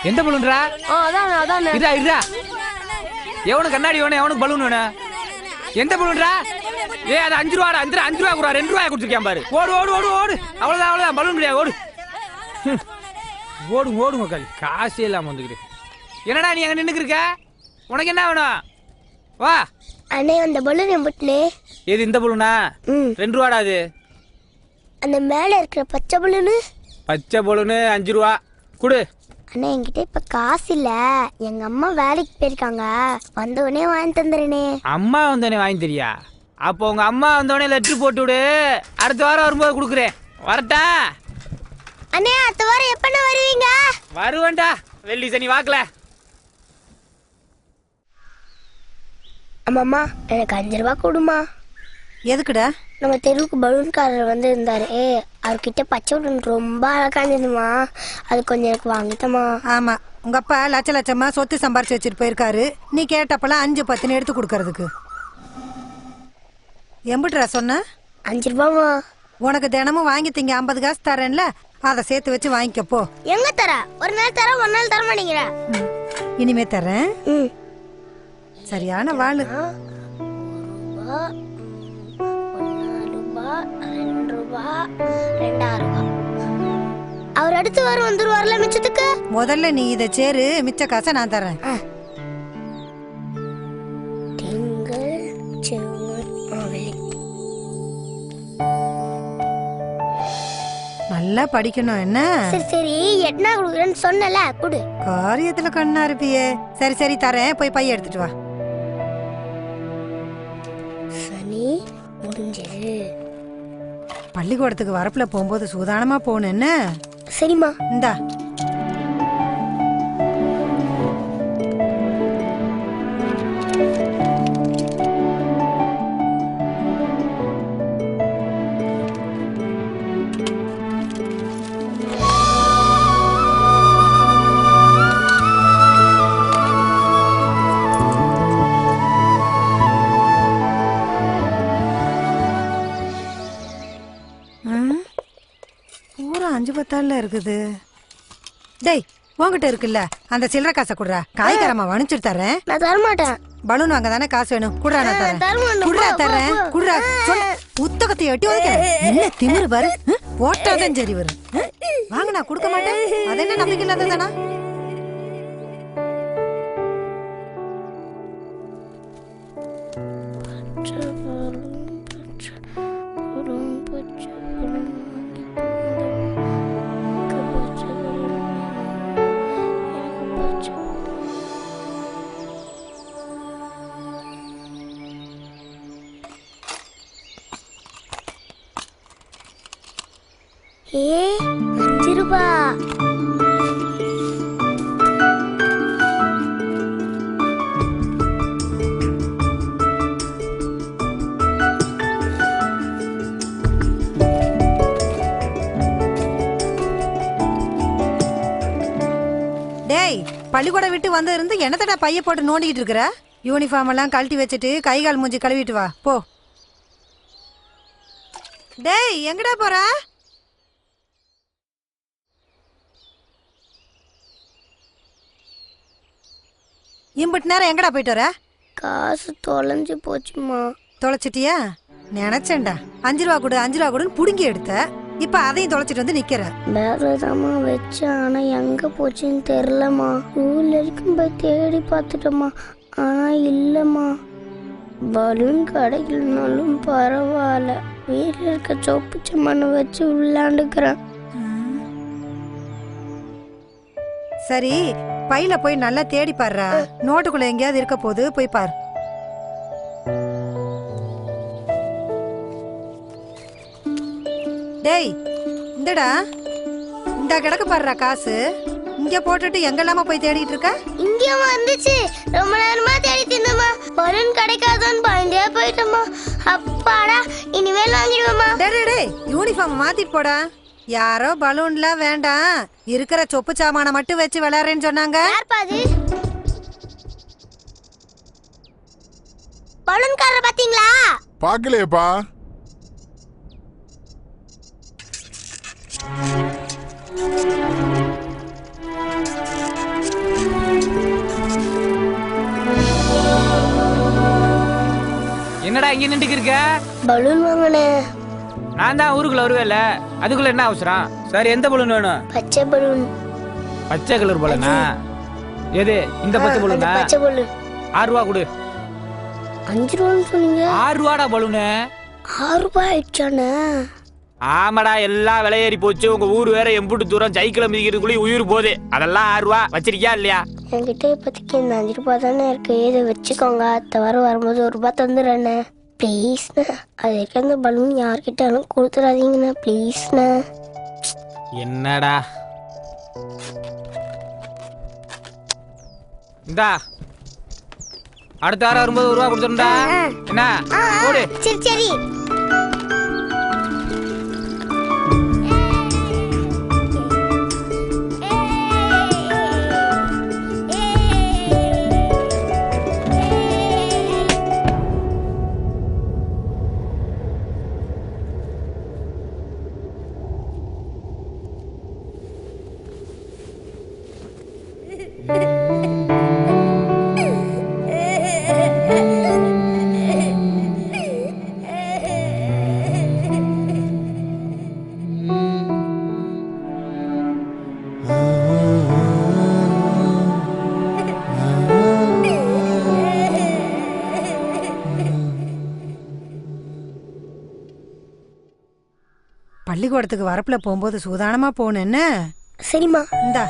எந்த பலூன்ரா? அதான் அதான். இருடா இருடா. எவனுக்கு கண்ணாடி வேணும், எவனுக்கு பலூன் வேணும்? எந்த பலூன்ரா? அது 5 ரூபாடா. 5 ரூபா குறா, 2 ரூபாய் கொடுத்துருக்கேன் பாரு. ஓடு ஓடு ஓடு ஓடு. அவ்வளவுதான் பலூன் கிடையாது, ஓடு. ஓடுங்க ஓடுங்க கல். காசே இல்லாம வந்துக்கிட்டு. என்னடா நீ அங்க நின்னுக்கு இருக்க? உனக்கு என்ன வேணும்? வா அண்ணே, அந்த பலூன் எம்புட்டுனே. எது இந்த பலூனா? 2 ரூபாடா அது. அந்த மேல இருக்கிற பச்சை பலூனு? பச்சை பலூனு 5 ரூபா. குடு. அண்ணா, என்கிட்ட இப்ப காசு இல்ல. எங்க அம்மா வேலைக்கு போயிருக்காங்க, வந்தவனே வாங்கி தந்துறேனே. அம்மா வந்தோடனே வாங்கி தெரியா? அப்போ உங்க அம்மா வந்தோடனே லெட்டர் போட்டு விடு. அடுத்த வாரம் வரும்போது கொடுக்குறேன். வரட்டா? அண்ணே, அடுத்த வாரம் எப்பண்ணா வருவீங்க? வருவேன்டா, வெள்ளி சனி வாக்கல. அம்மா, எனக்கு 5 ரூபா கொடுமா. எதுக்குடா? நம்ம தெருவுக்கு பலூன்காரர் வந்து இருந்தாரு, அவர்கிட்ட பச்சை பலூன் ரொம்ப அழகா இருந்ததுமா, அது கொஞ்சம் எனக்கு வாங்கிட்டமா. ஆமா, உங்க அப்பா லட்சமா சொத்து சம்பாரிச்சு வச்சுட்டு போயிருக்காரு. நீ கேட்டப்பெல்லாம் 5 10 எடுத்து கொடுக்கறதுக்கு. எம்பிட்டுறா சொன்ன? 5 ரூபாமா. உனக்கு தினமும் வாங்கி திங்க 50 காசு தரேன்ல, அதை சேர்த்து வச்சு வாங்கிக்கப்போ. எங்க தர? ஒரு நாள் தர, ஒரு நாள் தர மாட்டேங்கிற. இனிமே தரேன். சரியான வாழு. 2 ரூபா, 2 ரூபா. அவர் அடுத்து வாரம் வந்துருவார்ல மிச்சத்துக்கு. முதல்ல நீ இதை சேரு, மிச்ச காசை நான் தரேன். நல்லா படிக்கணும் என்ன? சரி, எட்னா குடுக்குறேன்னு சொன்னல, குடு. காரியத்துல கண்ணா இருப்பியே. சரி சரி தரேன், போய் பைய எடுத்துட்டு வா. சனி முடிஞ்சது. பள்ளிக்கூடத்துக்கு வரப்புல போகும்போது சூதானமா போகணும் என்ன? சரிம்மா. இந்தா. பூரா 5 10 இருக்குது. டேய், உன்கிட்ட இருக்குல்ல அந்த சில்லற காசை குடுறா. காய்கறமா வணிச்சுட்டு தரேன். நான் தர மாட்டேன். பலூன் வாங்க தானே காசு வேணும். குடுறா, நான் தரேன். குடுறா, தரேன். குடுறா. புத்தகத்தை எட்டி வைக்கிறேன். என்ன திமிரு பாரு. போட்டாதான் சரி வரும். வாங்க, நான் கொடுக்க மாட்டேன். அது என்ன நம்பிக்கை இல்லாததானா? ஏ 5 ரூபா. டேய், பள்ளிக்கூடம் விட்டு வந்து இருந்து என்னத்தடா பைய போட்டு நோண்டிக்கிட்டு இருக்கிற? யூனிஃபார்ம் எல்லாம் கழட்டி வச்சுட்டு கை கால் மூஞ்சி கழுவிட்டு வா போ. டேய், எங்கடா போற? இம்புட்டு நேரம் எங்கடா போயிட்டு வர? காசு தொலைஞ்சு போச்சுமா. தொலைச்சிட்டியா? நினைச்சேன்டா 5 ரூபா கொடு 5 ரூபா கொடுன்னு புடுங்கி எடுத்த. இப்ப அதையும் தொலைச்சிட்டு வந்து நிக்கிற. பேக்ல தாமா வச்சேன், ஆனா எங்க போச்சுன்னு தெரியலமா. ஸ்கூல் வரைக்கும் போய் தேடி பார்த்துட்டோமா, ஆனா இல்லம்மா. பலூன் கிடைக்கலனாலும் பரவாயில்ல, வீட்டில் இருக்க சொப்பு சம்மனை வச்சு விளையாண்டுக்கிறேன். சரி, பையில போய் நல்லா தேடி பாருடா. நோட்டுக்குள்ள எங்கேயாவது இருக்க போது போய் பாரு. டேய், இந்தடா, இந்த கிடக்கு பாருடா காசு. இங்க போட்டுட்டு எங்கெல்லாம போய் தேடிட்டு இருக்க? இங்க வந்துச்சு, ரொம்ப நேரமா தேடி தின்னமா. பலூன் கிடைக்காதோன்னு பயந்தே போயிட்டோமா. அப்பாடா, இனிமேல் வாங்கிடுவோமா. டேய், யூனிஃபார்ம் மாத்திட்டு போடா. யாரோ பலூன்லாம் வேண்டாம், இருக்கிற சொப்பு சாமான மட்டும் வச்சு விளையாடுறேன்னு சொன்னாங்க. பலூன்காரர் பாத்தீங்களா? பாக்கலையேப்பா. அங்கே நின்றுக்கு இருக்க? பலூன் வாங்கண்ணே. நான் தான் ஊருக்குள்ள வருவேல, அதுக்குள்ள என்ன அவசரம்? சரி, எந்த பலூன் வேணும்? பச்சை பலூன். பச்சை கலர் பலூனா? எது இந்த பச்சை பலூனா? பச்சை பலூன் 6 ரூபா கொடு. 5 ரூபான்னு சொன்னீங்க. 6 ரூபாடா பலூனு. 6 ரூபாய் ஆயிடுச்சானே. ஆமாடா, எல்லாம் விலை ஏறி போச்சு. உங்க ஊர் வேற எம்புட்டு தூரம், சைக்கிளை மிதிக்கிறதுக்குள்ளே உயிர் போகுது. அதெல்லாம் 6 ரூபா. வச்சிருக்கியா இல்லையா? என்கிட்ட இப்போதைக்கு இந்த 5 ரூபாய் தானே இருக்கு. இதை வச்சுக்கோங்க. அடுத்த வாரம் வரும்போது 1 ரூபாய் தந்துடுறேண்ணே. ப்ளீஸ்ண்ணே. அது வரைக்கும் அந்த பலூன் யார்கிட்டாலும் கொடுத்துடாதீங்கண்ணே, ப்ளீஸ்ண்ணே. என்னடா இந்தா, அடுத்த வாரம் வரும்போது 1 ரூபா கொடுத்துருண்டா. என்ன ஓடு. சரி சரி. பள்ளிக்கூடத்துக்கு வரப்புல போகும்போது சூதானமா போன என்ன? சரிம்மா. இந்தா